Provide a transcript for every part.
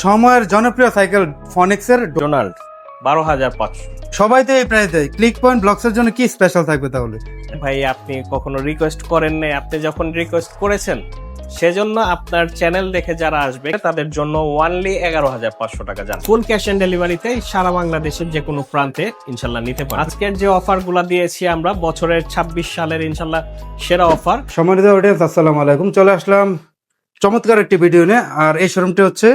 সময়ের জনপ্রিয় cycle ফনিক্সের Donald 12,500। সবাই তো এই প্রাইস দেয়। ক্লিক পয়েন্ট ব্লগসের জন্য কি স্পেশাল থাকবে তাহলে? ভাই আপনি কখনো রিকোয়েস্ট করেন নাই, আপনি যখন রিকোয়েস্ট করেছেন সেজন্য আপনার চ্যানেল দেখে যারা আসবে তাদের জন্য ওয়ানলি 11,500 টাকা যান। ফুল ক্যাশ অন ডেলিভারিতে সারা বাংলাদেশের যে কোনো প্রান্তে ইনশাল্লাহ নিতে পারেন। আজকের যে অফার গুলা দিয়েছি আমরা বছরের 26 সালের ইনশাল্লাহ সেরা অফার। সম্মানিত অডিয়েন্স, আসসালামু আলাইকুম। চলে আসলাম চমৎকার একটি ভিডিও নিয়ে। আর এই শোরুমটি হচ্ছে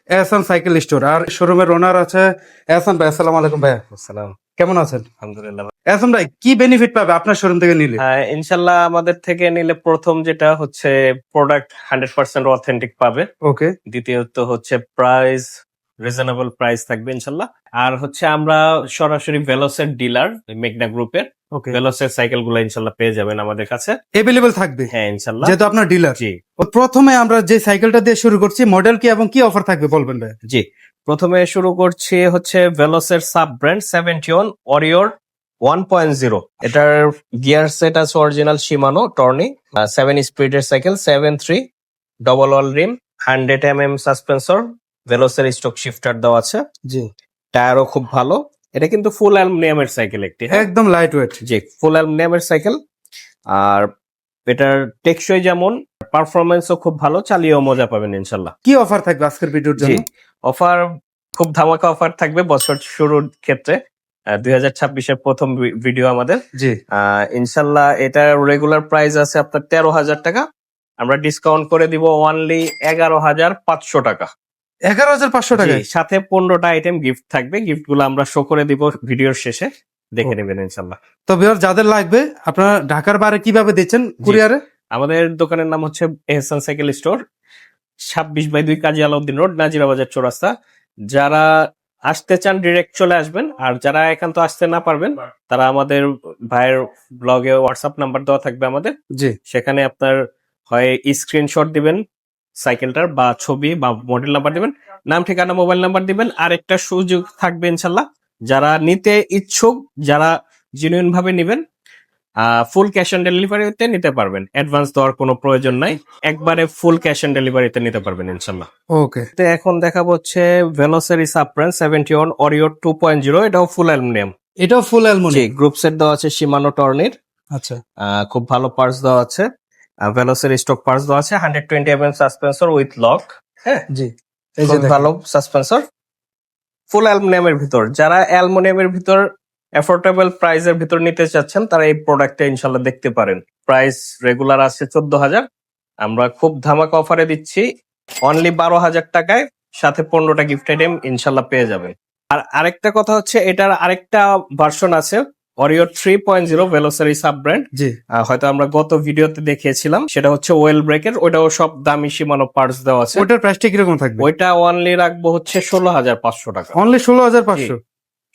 এহসান সাইকেল স্টোর, আর শোরুমের ওনার আছে এহসান ভাই। আসসালামু আলাইকুম ভাইয়া, আসসালাম, কেমন আছেন? আলহামদুলিল্লাহ। এহসান ভাই, কি বেনিফিট পাবে আপনার শোরুম থেকে নিলে? হ্যাঁ, ইনশাল্লাহ আমাদের থেকে নিলে প্রথম যেটা হচ্ছে প্রোডাক্ট 100% অথেন্টিক পাবে। ওকে, দ্বিতীয়ত হচ্ছে প্রাইস রিজনেবল প্রাইস থাকবে ইনশাল্লাহ। আর হচ্ছে আমরা সরাসরি ভেলোসের ডিলার, মেঘনা গ্রুপের ওকে, ভেলোসের সাইকেল গুলো ইনশাল্লাহ পেয়ে যাবেন আমাদের কাছে। अवेलेबल থাকবে? হ্যাঁ ইনশাল্লাহ, যেহেতু আপনার ডিলার। জি প্রথমে আমরা যে সাইকেলটা দিয়ে শুরু করছি, মডেল কি এবং কি অফার থাকবে বলবেন ভাই? জি। প্রথমে শুরু করছি হচ্ছে ভেলোসের সাব ব্র্যান্ড 71 ওরিওর 1.0। এটার গিয়ার সেট আছে অরিজিনাল শিমানো টর্নি, 7 স্পিডের cycle, 7.3 double wall rim, 100 suspension, ভেলোসের স্টক শিফটার দেওয়া আছে, জি, টায়ারও খুব ভালো। এটা কিন্তু ফুল অ্যালুমিনিয়ামের সাইকেল একটি, হ্যাঁ একদম লাইট ওয়েট। জি ফুল অ্যালুমিনিয়ামের সাইকেল। আর এটার টেকসই যেমন, পারফরমেন্সও খুব ভালো, চালিয়েও মজা পাবেন ইনশাল্লাহ। কি অফার থাকবে আজকের ভিডিওর জি, জন্য? অফার খুব ধামাকা অফার থাকবে বছর শুরুর ক্ষেত্রে। 2026-এর প্রথম ভিডিও আমাদের। জি, ইনশাল্লাহ এটা রেগুলার প্রাইস আছে আপনার 13,000 টাকা, আমরা ডিসকাউন্ট করে দিব অনলি 11,500 টাকা। 11,500 জি, টাকায়? সাথে 15টা আইটেম গিফট থাকবে, গিফট গুলো আমরা শো করে দিব ভিডিওর শেষে, দেখে নেবেন ইনশাল্লাহ। তো ভিউয়ার যাদের লাগবে, আপনারা ঢাকার বাইরে কিভাবে দিচ্ছেন কুরিয়ারে? আমাদের দোকানের নাম হচ্ছে এহসান সাইকেল স্টোর, 26/2 কাজী আলাউদ্দিন রোড, নাজিরা বাজার চৌরাস্তা। যারা আসতে চান ডিরেক্ট চলে আসবেন, আর যারা একান্ত আসতে না পারবেন তারা আমাদের ভাইয়ের ব্লগে হোয়াটসঅ্যাপ নাম্বার দেওয়া থাকবে আমাদের, জি, সেখানে আপনার হয় স্ক্রিনশট দিবেন সাইকেলটার, বা ছবি বা মডেল নাম্বার দিবেন, নাম ঠিকানা মোবাইল নাম্বার দিবেন। আর একটা সুযোগ থাকবে ইনশাল্লাহ, যারা নিতে ইচ্ছুক, যারা জেনুইন ভাবে নিবেন, ফুল ক্যাশ অন ডেলিভারিতে নিতে পারবেন, অ্যাডভান্স দেওয়ার কোনো প্রয়োজন নাই, একবারে ফুল ক্যাশ অন ডেলিভারিতে নিতে পারবেন ইনশাল্লাহ। ওকে। তো এখন দেখাবো হচ্ছে ভেলোসের সাবব্র্যান্ড 71 ওরিও 2.0, এটাও ফুল অ্যালুমিনিয়াম। এটাও ফুল জি, অ্যালুমিনিয়াম? গ্রুপ সেট দেওয়া আছে শিমানো টর্নির, আচ্ছা, খুব ভালো পার্টস দেওয়া আছে। ভেলোসের স্টক পার্টস দেওয়া আছে, 120 সাসপেন্সর উইথ লক, হ্যাঁ জি, এই যে খুব দেখেন। ভালো সাসপেন্সর, ফুল অ্যালুমিনিয়ামের ভিতর। যারা অ্যালুমিনিয়ামের ভিতর অ্যাফোর্ডেবল প্রাইসের ভিতর নিতে চাচ্ছেন তারা এই প্রোডাক্টটা ইনশাল্লাহ দেখতে পারেন। প্রাইস রেগুলার আছে 14,000, আমরা খুব ধামাকা অফারে দিচ্ছি অনলি 12,000 টাকায়, সাথে 15টা গিফট আইটেম ইনশাল্লাহ পেয়ে যাবেন। আর আরেকটা কথা হচ্ছে, এটার আরেকটা ভার্সন আছে ওরিও 3.0, ভেলোসের সাব ব্র্যান্ড। জি, হয়তো আমরা গত ভিডিওতে দেখিয়েছিলাম, সেটা হচ্ছে ওয়েল ব্রেকের, ওইটাও সব দামি সীমানো পার্টস দেওয়া আছে। ওটার প্রাইসটা কিরকম থাকবে? ওইটা অনলি রাখবো হচ্ছে 16,500 টাকা, অনলি 16,500?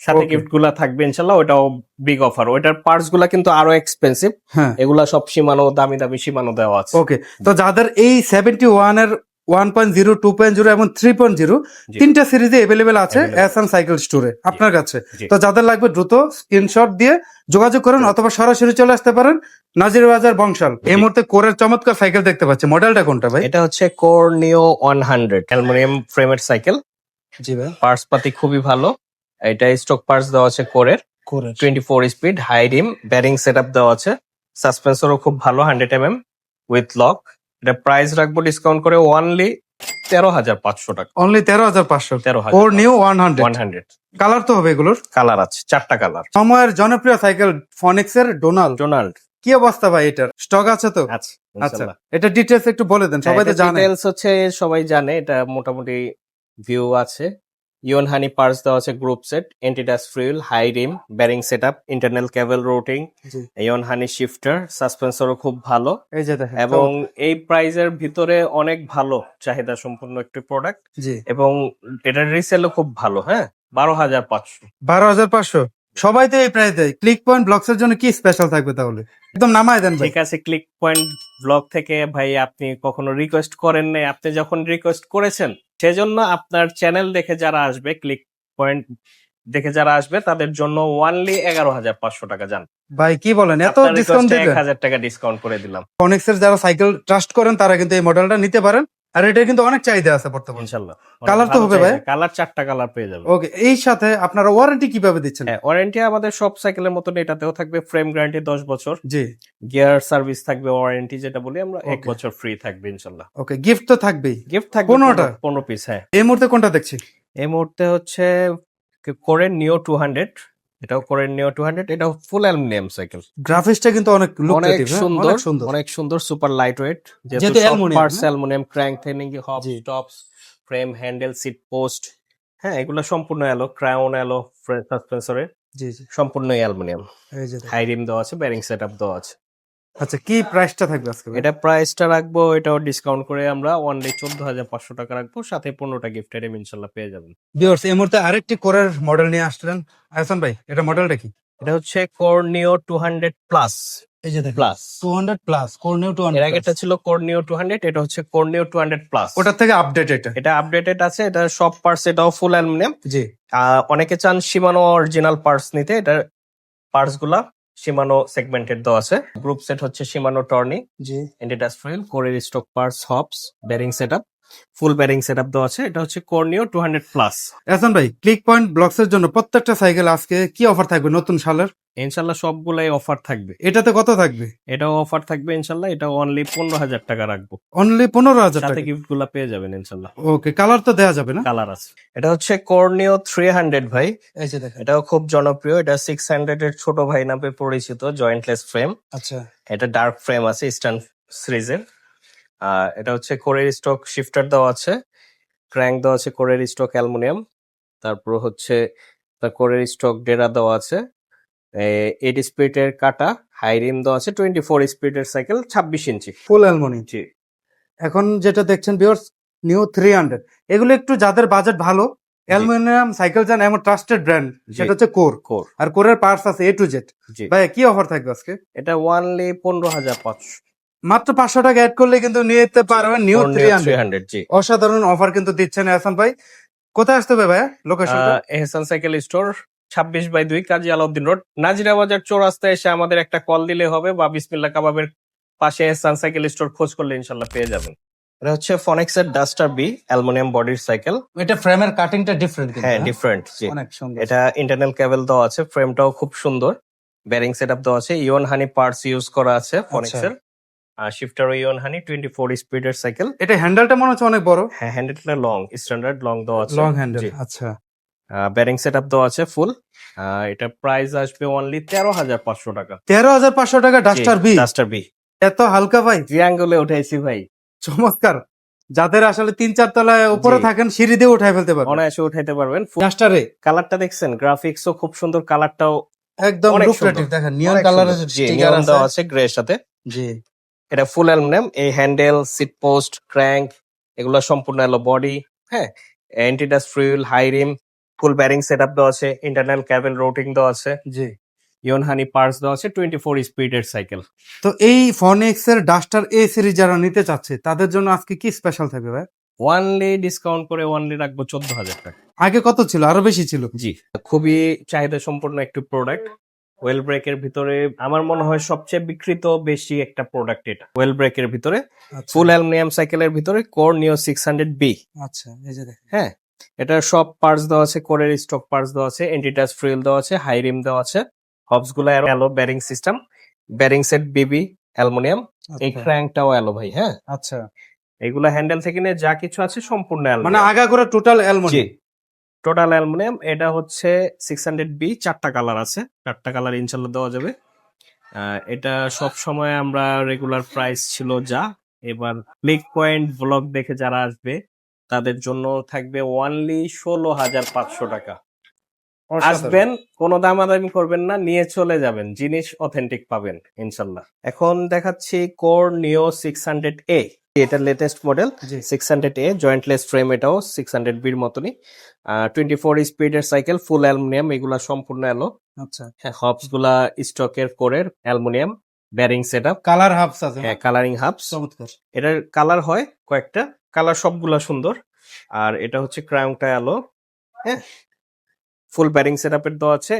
সাথে Okay. গিফট গুলা থাকবে ইনশাল্লাহ। ওটাও বিগ অফার, ওইটার পার্টস গুলা কিন্তু আরো এক্সপেন্সিভ, হ্যাঁ, এগুলা সব সীমানো দামি দামি সীমানো দেওয়া আছে। ওকে। তো যাদের এই 71 এর 1.0, 2.0 এবং 3.0 জি। তিনটা সিরিজে अवेलेबल আছে Available এহসান সাইকেল স্টোরে আপনার কাছে। জি। তো যাদের লাগবে দ্রুত স্ক্রিনশট দিয়ে যোগাযোগ করুন, অথবা সরাসরি চলে আসতে পারেন নাজিরা বাজার বংশাল। এই মুহূর্তে কোরের চমৎকার সাইকেল দেখতে পাচ্ছি, মডেলটা কোনটা ভাই? এটা হচ্ছে কোর নিও 100 অ্যালুমিনিয়াম ফ্রেমের সাইকেল, জি ভাই, পার্টস পাতি খুবই ভালো। এটা স্টক পার্টস দেওয়া আছে কোরের, কোরের 24 speed, high rim, bearing setup দেওয়া আছে, সাসপেন্সরও খুব ভালো 100 উইথ লক। এটা প্রাইস রাখবো ডিসকাউন্ট করে অনলি 13,500 টাকা। অনলি 13,500। 13,500 core new 100। 100 কালার তো হবে এগুলোর? কালার আছে, 4টা কালার। সময়ের জনপ্রিয় সাইকেল ফনিক্সের ডোনাল্ড। ডোনাল্ড কি অবস্থা ভাই এটার? স্টক আছে তো? আছে আচ্ছা, ইনশাআল্লাহ। এটা ডিটেইলস একটু বলে দেন, সবাই তো জানে। ডিটেইলস হচ্ছে সবাই জানে, এটা মোটামুটি ভিউ আছে। ইয়ন হানি পার্টস দেওয়া আছে, গ্রুপ সেট, এন্টিডাস ফ্রিল, high rim, bearing setup, internal cable routing, জি, ইয়ন হানি শিফটার, সাসপেন্সরও খুব ভালো। এই যে দেখেন। এবং এই প্রাইজের ভিতরে অনেক ভালো চাহিদা সম্পন্ন একটি প্রোডাক্ট, জি, এবং এটার রিসেলও খুব ভালো। হ্যাঁ, 12,500। 12,500। সবাই তো এই প্রাইস দেয়। ক্লিক পয়েন্ট ব্লগস এর জন্য কি স্পেশাল থাকবে তাহলে? একদম নামায় দেন ভাই। ঠিক আছে, ক্লিক পয়েন্ট ব্লগ থেকে ভাই আপনি কখনো রিকোয়েস্ট করেন নাই, আপনি যখন রিকোয়েস্ট করেছেন সেজন্য আপনার চ্যানেল দেখে যারা আসবে, ক্লিক পয়েন্ট দেখে যারা আসবে তাদের জন্য ওয়ানলি 11,500 টাকা যান। ভাই কি বলেন, এত আপনার ডিসকাউন্ট রিকোয়েস্টে দিবেন? 1,000 টাকা ডিসকাউন্ট করে দিলাম। ফনিক্স এর যারা সাইকেল ট্রাস্ট করেন তারা কিন্তু এই মডেলটা নিতে পারেন। আর এটা কিন্তু অনেক চাহিদা আছে বর্তমানে। ইনশাল্লাহ কালার তো হবে ভাই? কালার 4টা কালার পেয়ে যাবেন। ওকে, এই সাথে আপনারা ওয়ারেন্টি কিভাবে দিচ্ছেন? হ্যাঁ, ওয়ারেন্টি আমাদের সব সাইকেলের মতন এটাতেও থাকবে, ফ্রেম গ্যারান্টি 10 বছর, জি। গিয়ার সার্ভিস থাকবে, ওয়ারেন্টি যেটা বলি আমরা 1 Okay. বছর ফ্রি থাকবে ইনশাল্লাহ। ওকে, গিফট তো থাকবেই। গিফট থাকবে 15টা? 15 পিস। হ্যাঁ, এই মুহূর্তে কোনটা দেখছি? এই মুহূর্তে হচ্ছে কোরেন নিও 200, এটাও কোরেন নিও 200, এটাও ফুল অ্যালুমিনিয়াম সাইকেল। গ্রাফিক্সটা কিন্তু অনেক অনেক লুকরেটিভ, সুন্দর, অনেক সুন্দর। অনেক সুন্দর, সুপার লাইট ওয়েট, যেহেতু যেহেতু সব অ্যালুমিনিয়াম, পার্টস হ্যাঁ? অ্যালুমিনিয়াম, ক্র্যাঙ্ক থেনিং, হব জি। Stops, frame, handle, seat post, হ্যাঁ এগুলো সম্পূর্ণ অ্যালো, ক্রাউন অ্যালো, সাসপেন্সরে জি জি। সম্পূর্ণ অ্যালুমিনিয়াম। এই যে দেখুন। হাই রিম দেওয়া আছে, ব্যারিং সেটআপ দেওয়া আছে। আচ্ছা, কি প্রাইসটা থাকবে আজকে ভাই? এটা প্রাইসটা রাখবো, এটাও ডিসকাউন্ট করে আমরা অনলি 14,500 টাকা রাখবো, সাথে 15টা গিফট আইটেম ইনশাল্লাহ পেয়ে যাবেন। ভিউয়ার্স, এই মুহূর্তে আরেকটি কোরের মডেল নিয়ে আসলেন আহসান ভাই, এটা মডেলটা কি? এটা হচ্ছে কোর নিও 200 প্লাস। এই যে দেখুন, প্লাস 200 প্লাস, কোর নিউ এর 200 আগেটা ছিল কোর নিও 200, এটা হচ্ছে কোর নিও 200 প্লাস। ওটার থেকে আপডেট এটা। এটা আপডেটেড আছে, এটা সব পার্টস, এটাও ফুল অ্যালুমিনিয়াম। জি। অনেকে চান শিমানো অরিজিনাল পার্টস নিতে, এটার পার্টস গুলা শিমানো সেগমেন্টেড দেওয়া আছে। গ্রুপ সেট হচ্ছে শিমানো টর্নি, জি। এন্টিটাস ফ্রেম, কোরের stock parts, hubs, bearing setup, full bearing setup দেওয়া আছে। এটা হচ্ছে কোর নিও 200 প্লাস। আহসান ভাই, ক্লিক পয়েন্ট ব্লকস এর জন্য প্রত্যেকটা সাইকেল আজকে কি অফার থাকবে নতুন সালের? ইনশাল্লাহ সবগুলাই অফার থাকবে। এটাতে কত থাকবে? এটাও অফার থাকবে ইনশাল্লাহ, এটা অনলি 15,000 টাকা রাখবো, অনলি 15,000 সাথে টাকা? গিফট গুলা পেয়ে যাবেন ইনশাল্লাহ। ওকে, কালার তো দেয়া যাবে না? কালার আছে। এটা হচ্ছে কর্নিও 300 ভাই, এই যে দেখেন। এটাও খুব জনপ্রিয়। এটা 600 এর ছোট ভাই নামে পরিচিত, জয়েন্টলেস ফ্রেম। আচ্ছা। এটা ডার্ক ফ্রেম আছে ইস্টার্ন সিরিজের। এটা হচ্ছে কোরের স্টক শিফটার দেওয়া আছে, ক্র্যাঙ্ক দেওয়া আছে কোরের স্টক অ্যালুমিনিয়াম, তারপর হচ্ছে তার কোরের স্টক ডেরা দেওয়া আছে, 8 স্পিডের কাটা, হাই রিম দেওয়া আছে, 24 স্পিডের সাইকেল, 26 ইঞ্চি। ফুল অ্যালুমিনিয়াম। জি। এখন যেটা দেখছেন ভিউয়ার্স, নিউ 300, এগুলো একটু যাদের বাজেট ভালো, অ্যালুমিনিয়াম সাইকেল চান, এমন ট্রাস্টেড ব্র্যান্ড, সেটা হচ্ছে কোর। কোর। আর কোরের পার্টস আছে A to Z। জি। ভাই, কি অফার থাকবে আজকে? এটা ওয়ানলি 15,500। মাত্র 500 টাকা অ্যাড করলে কিন্তু নিয়ে যেতে পারবেন নিউ 300। 300, জি। অসাধারণ অফার কিন্তু দিচ্ছেন আহসান ভাই। কোথায় আসতে হবে ভাইয়া, লোকেশনটা? এহসান সাইকেল স্টোর, 26/2 কাজী আলাউদ্দিন রোড, নাজিরা বাজার চৌরাস্তায় এসে আমাদের একটা কল দিলে হবে, বা বিসমিল্লাহ কাবাবের পাশে এহসান সাইকেল স্টোর খোঁজ করলে ইনশাল্লাহ পেয়ে যাবেন। এটা হচ্ছে ফনেক্সের ডাস্টার বি, অ্যালুমিনিয়াম বডির সাইকেল। এটা ফ্রেমের কাটিংটা ডিফারেন্ট কিন্তু। হ্যাঁ, ডিফারেন্ট, জি। অনেক সুন্দর। এটা ইন্টারনাল কেবল দেওয়া আছে, ফ্রেমটাও খুব সুন্দর, ব্যারিং সেটআপ দেওয়া আছে, ইওন হানি পার্টস ইউজ করা আছে ফনেক্সের। শিফটার ইওন হানি 24 স্পিডের সাইকেল। এটা হ্যান্ডেলটা মনে হচ্ছে অনেক বড়। হ্যাঁ, হ্যান্ডেলটা লং, স্ট্যান্ডার্ড লং দেওয়া আছে। লং হ্যান্ডেল, জি। আচ্ছা। ব্যারিং সেটআপ দেওয়া আছে ফুল। এটা প্রাইস আসবে অনলি 13,500 টাকা। 13,500 টাকা ডাস্টার বি? ডাস্টার বি এত হালকা ভাই, ট্রিয়াঙ্গলে উঠাইছি ভাই, চমৎকার। যাদের আসলে 3-4 তলায় উপরে জি। থাকেন, সিঁড়ি দিয়ে উঠাই ফেলতে পারবেন অনায়াসে উঠাইতে পারবেন। ডাস্টারে। কালারটা দেখছেন, গ্রাফিক্সও খুব সুন্দর, কালারটাও একদম অনেক লুক্রেটিভ। সুন্দর। দেখেন নিয়ন অনেক কালারের সুন্দর। জি, স্টিকার নিয়ন দেওয়া আছে। আছে গ্রে এর সাথে। জি। এটা ফুল অ্যালুমিনিয়াম, এই হ্যান্ডেল, সিট পোস্ট, ক্র্যাঙ্ক, এগুলো সম্পূর্ণ এলো বডি। হ্যাঁ, অ্যান্টিডাস্ট ফ্রিল, হাই রিম, ফুল ব্যারিং সেটআপ দেওয়া আছে, ইন্টারনাল ক্যাবেল রোটিং দেওয়া আছে, জি। ইওন হানি পার্টস দেওয়া আছে, 24 স্পিডের সাইকেল। তো এই ফনেক্স এর ডাস্টার এ সিরিজ যারা নিতে চাচ্ছে তাদের জন্য আজকে কি স্পেশাল থাকবে ভাই? ওয়ানলি ডিসকাউন্ট করে অনলি রাখবো 14,000 টাকা। আগে কত ছিল? আরো বেশি ছিল? জি, খুবই চাহিদা সম্পন্ন একটি প্রোডাক্ট। ওয়েল ব্রেকের ভিতরে আমার মনে হয় সবচেয়ে বিক্রিত বেশি একটা প্রোডাক্ট এটা, ওয়েল ব্রেকের ভিতরে, আচ্ছা। ফুল অ্যালুমিনিয়াম সাইকেলের ভিতরে, কোর নিও 600 বি। আচ্ছা, এই যে দেখেন। হ্যাঁ, এটা সব পার্টস দেওয়া আছে, কোরের স্টক পার্টস দেওয়া আছে, এন্টিটাচ ফ্রিল দেওয়া আছে, হাই রিম দেওয়া আছে, হবস গুলো alloy, bearing system, bearing set BB aluminium, এই আচ্ছা। ক্র্যাঙ্কটাও অ্যালো ভাই। হ্যাঁ, আচ্ছা, এগুলা হ্যান্ডেল থেকে নিয়ে যা কিছু আছে সম্পূর্ণ মানে অ্যালুমিনিয়াম। আগা করে টোটাল জি, অ্যালুমিনিয়াম। Total aluminium. এটা হচ্ছে 600 বি, 4টা কালার আছে, 4টা কালার ইনশাল্লাহ দেওয়া যাবে। এটা সব সময় আমরা রেগুলার প্রাইস ছিল যা, এবার ক্লিক পয়েন্ট ব্লগ দেখে যারা আসবে তাদের জন্য থাকবে অনলি 16,500 টাকা। আসবেন, কোনো দামাদামি করবেন না, নিয়ে চলে যাবেন, জিনিস অথেন্টিক পাবেন ইনশাল্লাহ। এখন দেখাচ্ছি কোর নিও 600A, এটা লেটেস্ট মডেল। জি। 600A জয়েন্টলেস ফ্রেম, এটাও 600 বির মতনই, 24 স্পিডের সাইকেল, ফুল অ্যালুমিনিয়াম, এগুলা সম্পূর্ণ এলো। আচ্ছা। হ্যাঁ, হবস গুলা স্টকের কোরের aluminium, bearing setup, colour hubs আছে। হ্যাঁ, কালারিং হাবস। চমৎকার। এটার কালার হয় কয়েকটা, কালার সবগুলা সুন্দর। আর এটা হচ্ছে ক্রাউনটা এলো। হ্যাঁ, ফুল ব্যারিং সেটআপের দেওয়া আছে।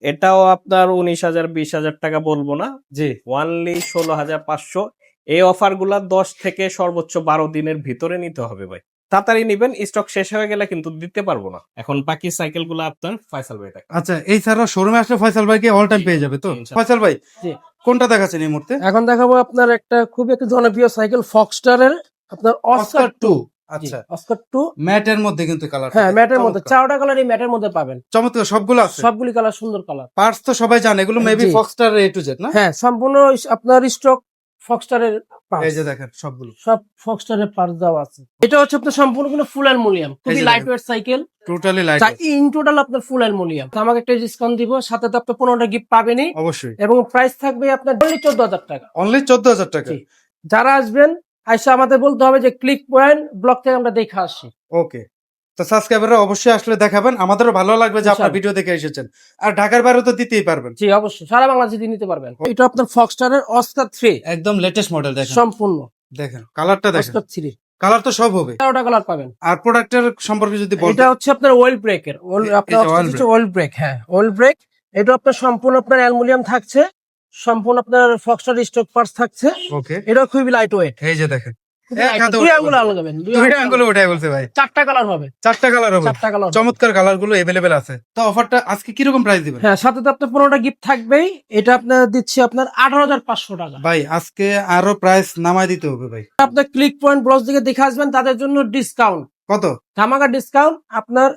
এটাও আপনার 19,000 20,000 টাকা বলবো না, জি। ওয়ানলি 16,500। এই অফার গুলা 10 থেকে সর্বোচ্চ 12 দিনের ভিতরে নিতে হবে ভাই। তাড়াতাড়ি নিবেন, স্টক শেষ হয়ে গেলে কিন্তু দিতে পারবো না। এখন বাকি সাইকেল গুলো আপনার ফয়সাল ভাই থাকে। আচ্ছা, এই ছাড়া শোরুমে আসলে ফয়সাল ভাইকে অল টাইম পেয়ে যাবে তো? ইনশাআল্লাহ। ফয়সাল ভাই জি। কোনটা দেখাচ্ছেন এই মুহূর্তে? এখন দেখাবো আপনার একটা খুবই একটা জনপ্রিয় সাইকেল ফক্সটারের আপনার অস্কার 2। আচ্ছা, অস্কার 2 ম্যাটের মধ্যে কিন্তু কালার। হ্যাঁ, ম্যাটের মধ্যে 4টা কালার এই ম্যাটের মধ্যে পাবেন। চমৎকার, সবগুলো আছে, সবগুলি কালার সুন্দর কালার। পার্টস তো সবাই জানে, এগুলো মেবি জি। ফক্সটার A to Z না? হ্যাঁ, সম্পূর্ণ আপনার স্টক ফক্সটারের parts। এই যে দেখেন সবগুলো সব ফক্সটারের পার্টস দেওয়া আছে। এটা হচ্ছে আপনার সম্পূর্ণ কোনো ফুল অ্যালুমিনিয়াম, এই খুবই যে লাইট দেখেন। Weight cycle. Totally light. In total আপনার ফুল অ্যালুমিনিয়াম। তো আমাকে একটা ডিসকাউন্ট দিব, সাথে তো আপনি 15টা গিফট পাবেনই, অবশ্যই। এবং প্রাইস থাকবে আপনার অনলি 14,000 টাকা। অনলি 14,000 টাকা। জি। যারা আসবেন আইসা আমাদের বলতে হবে যে ক্লিক পয়েন্ট ব্লক থেকে আমরা দেখে আসি। ওকে, তো সাবস্ক্রাইবাররা অবশ্যই আসলে দেখাবেন, আমাদেরও ভালো লাগবে যে আপনার ইনশাআল্লাহ। ভিডিও দেখে এসেছেন। আর ঢাকার বাইরেও তো দিতেই পারবেন। জি অবশ্যই, সারা বাংলাদেশে দিয়ে নিতে পারবেন। এটা আপনার ফক্সটারের অস্কার 3 একদম লেটেস্ট মডেল দেখেন। সম্পূর্ণ দেখেন কালারটা দেখেন, অস্কার 3। কালার তো সব হবে। 13টা কালার পাবেন। আর প্রোডাক্টের সম্পর্কে যদি বলতে, এটা হচ্ছে আপনার ওয়েল ব্রেকের, আপনার এই যে oil brake। Well break. হ্যাঁ, ওয়েল ব্রেক। এটা আপনার সম্পূর্ণ আপনার অ্যালুমিনিয়াম থাকছে, সম্পূর্ণ আপনার ফক্সটার স্টক পার্টস থাকছে। ওকে, এটা খুবই লাইট ওয়েট। এই যে দেখেন এক হাতে দুই উঠে আঙ্গুল বলছে। আলাদাবেন, দুইটা আঙ্গুলে উঠাই বলছে ভাই। 4টা কালার হবে। 4টা কালার হবে। 4টা কালার। চমৎকার কালার গুলো এভেলেবেল আছে। তো অফারটা আজকে কিরকম প্রাইস দিবেন? হ্যাঁ, সাথে তো আপনার 15টা গিফট থাকবেই। এটা আপনার দিচ্ছি আপনার 18,500 টাকা। ভাই আজকে আরো প্রাইস নামাই দিতে হবে ভাই। আপনার ক্লিক পয়েন্ট ব্লগ দিকে দেখে আসবেন, তাদের জন্য ডিসকাউন্ট, কত? ধামাকা ডিসকাউন্ট আপনার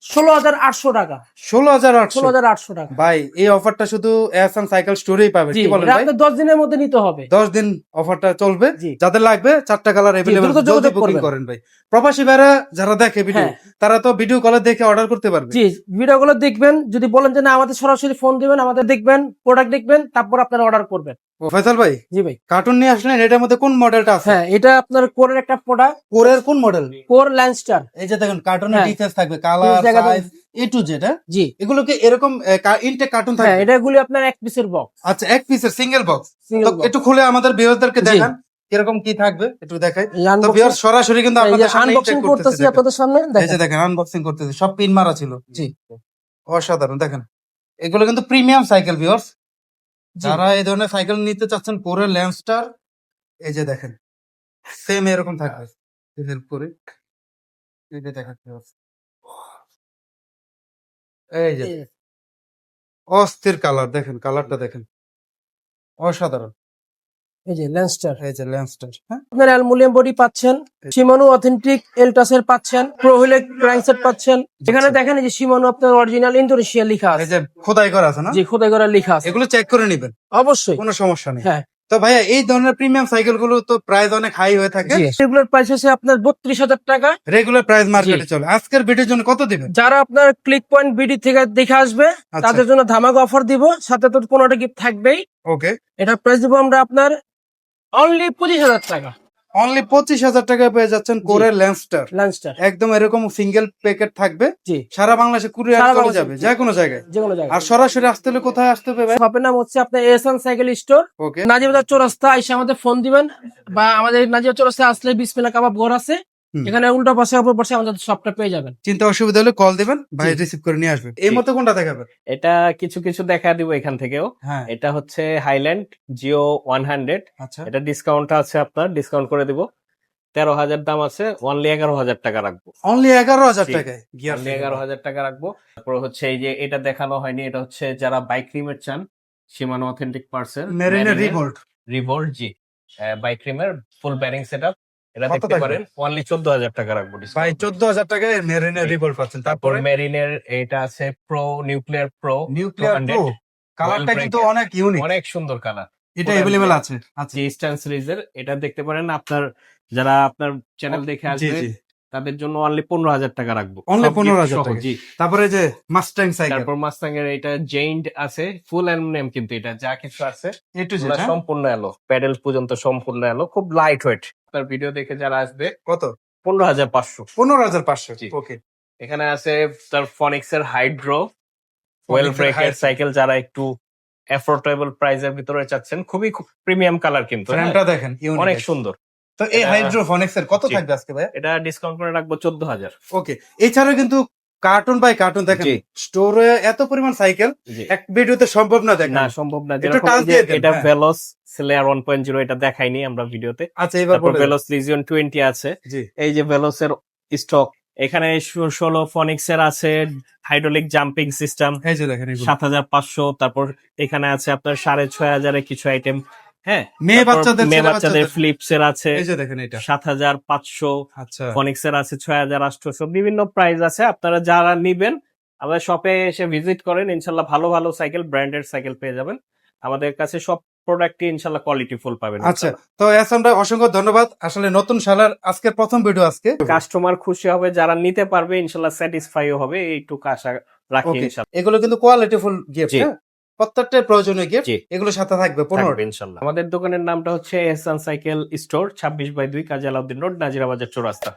16,800 টাকা। 16,800। 16,800 টাকা। ভাই এই অফারটা শুধু এহসান সাইকেল স্টোরেই পাবে, জি, কি বলেন এটা ভাই? আপনার 10 দিনের মধ্যে নিতে হবে। 10 দিন অফারটা চলবে। জি। যাদের লাগবে 4টা কালার এভেলেবেল, দ্রুত জলদি যোগাযোগ বুকিং করবেন। করেন ভাই। প্রবাসী ভাইরা যারা দেখে ভিডিও, হ্যাঁ। তারা তো ভিডিও কলে দেখে অর্ডার করতে পারবে। জি, ভিডিওগুলো দেখবেন, যদি বলেন যে না আমাদের সরাসরি ফোন দিবেন, আমাদের দেখবেন, প্রোডাক্ট দেখবেন, তারপর আপনারা অর্ডার করবেন। ও ফয়সাল ভাই, জি ভাই। কার্টুন নিয়ে আসলেন, এটার মধ্যে কোন মডেলটা আছে? হ্যাঁ, এটা আপনার কোরের একটা প্রোডাক্ট, কোরের কোন মডেল? কোর ল্যান্ডস্টার। এই যে দেখেন কার্টুনের হ্যাঁ। ডিটেইলস থাকবে, কালার, এই জায়গাটা- সাইজ A to Z। জি। এগুলো কি এরকম ইনটেক কার্টুন হ্যাঁ, থাকবে? এটাগুলি আপনার এক পিসের বক্স, আচ্ছা, এক পিসের সিঙ্গেল বক্স। Single box. একটু খুলে আমাদের ভিউয়ারদেরকে জি। দেখান কিরকম কি থাকবে, একটু দেখাই। এই তো unboxing- ভিউয়ার সরাসরি কিন্তু আপনাদের সামনে আনবক্সিং ইনটেক করতেছি করতেছে। আপনাদের সামনে, এই দেখেন। যে দেখেন আনবক্সিং করতেছে, সব পিন মারা ছিল। জি। অসাধারণ। দেখেন এগুলো কিন্তু প্রিমিয়াম সাইকেল ভিউয়ার্স, জি। যারা এই ধরনের সাইকেল নিতে চাচ্ছেন কোরের ল্যান্ডস্টার, এই যে দেখেন সেম এরকম থাকবে। হেল্প করে এই যে দেখেন viewers। এই যে অস্থির কালার, দেখেন কালারটা দেখেন, অসাধারণ। এই যে ল্যান্ডস্টার। এই যে ল্যান্ডস্টার, হ্যাঁ আপনার অ্যালুমিনিয়াম বডি পাচ্ছেন, শিমানো অথেন্টিক এলটাসের পাচ্ছেন, প্রোহিলেক ক্র্যাঙ্কসেট পাচ্ছেন। এখানে দেখেন এই যে শিমানো আপনার অরিজিনাল ইন্দোনেশিয়া লেখা এই আছে। যে খোদাই করা আছে না? জি, খোদাই করা লেখা আছে। এগুলো চেক করে নেবেন, অবশ্যই। কোনো সমস্যা নেই। হ্যাঁ। তো ভাইয়া এই ধরনের প্রিমিয়াম সাইকেল গুলো তো প্রাইস অনেক হাই হয়ে থাকে, জি, সেগুলোর প্রাইস আছে আপনার 32,000 টাকা। রেগুলার প্রাইস মার্কেটে চলে। আজকের ভিডিওর জন্য কত দিবেন? যারা আপনার ক্লিক পয়েন্ট বিডি থেকে দেখে আসবে আচ্ছা। তাদের জন্য ধামাকা অফার দিব, সাথে তো 15টা গিফট থাকবেই। ওকে, এটা প্রাইস দিব আমরা আপনার অনলি 25,000 টাকা। অনলি 25,000 টাকায় পেয়ে যাচ্ছেন কোরের ল্যান্ডস্টার। ল্যান্ডস্টার। একদম এরকম সিঙ্গেল প্যাকেট থাকবে, জি, সারা বাংলাদেশে কুরিয়ার সারা চলে বাংলাদেশে, যাবে জি। যে কোনো জায়গায়। যে কোনো জায়গায়। আর সরাসরি আসতে হলে কোথায় আসতে হবে ভাই? শপের নাম হচ্ছে আপনার এহসান সাইকেল স্টোর, ওকে, নাজিবাজার চৌরাস্তা। এসে আমাদের ফোন দিবেন, বা আমাদের নাজিবাজার চৌরাস্তা আসলে বিসমিল্লাহ কাবাব ঘর আছে, হুম। এখানে উল্টা পাশে অপর পাশে আমাদের শপটা পেয়ে যাবেন। চিন্তা অসুবিধা হলে কল দিবেন, ভাই জি। রিসিভ করে নিয়ে আসবেন। এই মতো কোনটা দেখাবেন? এটা কিছু কিছু দেখা দিব এখান থেকেও। হ্যাঁ, এটা হচ্ছে হাইল্যান্ড জিও 100। আচ্ছা, এটা ডিসকাউন্ট আছে, আপনার ডিসকাউন্ট করে দিব। 13,000 দাম আছে, অনলি 11,000 টাকা রাখবো। অনলি 11,000 জি। টাকায় গিয়ার। অনলি 11,000 টাকা রাখবো। তারপর হচ্ছে এই যে এটা দেখানো হয়নি, এটা হচ্ছে যারা বাইক রিমের চান, শিমানো অথেন্টিক পার্সেল মেরিনের রিভোল্ট। রিভোল্ট, জি, বাইক রিমের ফুল ব্যারিং সেটআপ, এটা কত দেখতে থাকবে? পারেন। অনলি 14,000 টাকা রাখবো ভাই ডিসকাউন্ট। 14,000 টাকায় মেরিনের জি। রিভোল্ট পাচ্ছেন। তারপর তারপরে মেরিনের এটা আছে pro nuclear pro nuclear 200, pro, কালারটা Oil কিন্তু breaker। অনেক ইউনিক। অনেক সুন্দর কালার। এটা Oil अवेलेबल breaker। আছে। আচ্ছা, জি, ইস্টার্ন সিরিজের এটা দেখতে পারেন। আপনার যারা আপনার চ্যানেল দেখে জি আসবে জি, তাদের জন্য অনলি 15,000 টাকা রাখবো। অনলি সব gift 15,000 সহ, টাকা। জি। তারপরে যে মাস্টাং সাইকেল তারপর মাস্টাং এর এটা জেইন্ট আছে, ফুল অ্যালুমিনিয়াম, কিন্তু এটা যা কিছু আছে এ টু এগুলা জেড। সম্পূর্ণ এলো, প্যাডেল পর্যন্ত সম্পূর্ণ এলো, খুব লাইট ওয়েট। আপনার ভিডিও দেখে যারা আসবে কত? 15,500। 15,500। জি। ওকে, এখানে আছে তার ফনিক্স এর হাইড্রো ওয়েল Phoenix এর ব্রেকের Hydro। সাইকেল, যারা একটু অ্যাফোর্ডেবল প্রাইসের ভিতরে চাচ্ছেন, খুবই প্রিমিয়াম কালার, কিন্তু হ্যাঁ, ফ্রেমটা দেখেন ইউনিক অনেক সুন্দর। তো এই এটা- হাইড্রোফনিক্স এর কত জি। থাকবে আজকে ভাই? এটা ডিসকাউন্ট করে রাখবো 14,000। ওকে, এছাড়াও কিন্তু কার্টুন বাই কার্টুন দেখেন, জি। স্টোরে এত পরিমাণ সাইকেল জি। এক ভিডিওতে সম্ভব না দেখেন। না সম্ভব না, একটু যেরকম টাচ এই যে দিয়ে দেন, এটা হ্যাঁ। ভেলোস স্লেয়ার 1.0 এটা দেখাইনি আমরা ভিডিওতে। আচ্ছা এবার তারপর বলে দেন। ভেলোস লিজিয়ন 20 আছে, জি এই যে ভেলোসের স্টক। এখানে 16 ফনিক্স এর আছে, হাইড্রোলিক জাম্পিং সিস্টেম এই যে দেখেন এগুলো 7500। তারপর এখানে আছে আপনার 6500 এর কিছু আইটেম। হ্যাঁ, মেয়ে তারপর বাচ্চাদের, মেয়ে ছেলে বাচ্চাদের বাচ্চাদের। ফ্লিপস এর আছে এই যে দেখেন এটা। 7500, আচ্ছা ফনিক্স এর আছে 6800। বিভিন্ন প্রাইস আছে, আপনারা যারা নিবেন আমাদের শপে এসে ভিজিট করেন, ইনশাল্লাহ ভালো ভালো সাইকেল, ব্র্যান্ডেড সাইকেল পেয়ে যাবেন। আমাদের কাছে সব প্রোডাক্টই ইনশাল্লাহ কোয়ালিটি ফুল পাবেন। আচ্ছা, তো এহসান ভাই অসংখ্য ধন্যবাদ। আসলে নতুন সালের আজকের প্রথম ভিডিও আজকে। কাস্টমার খুশি হবে, যারা নিতে পারবে ইনশাল্লাহ স্যাটিসফাইও হবে, এইটুকু আশা রাখি ওকে, ইনশাল্লাহ। এগুলো কিন্তু কোয়ালিটিফুল গিফট, জি। হ্যাঁ, প্রত্যেকটা প্রয়োজনীয় গিফট জি। এগুলো সাথে থাকবে 15। থাকবে ইনশাল্লাহ। আমাদের দোকানের নামটা হচ্ছে এহসান সাইকেল স্টোর, 26/2 কাজী আলাউদ্দিন রোড, নাজিরাবাজার চৌরাস্তা।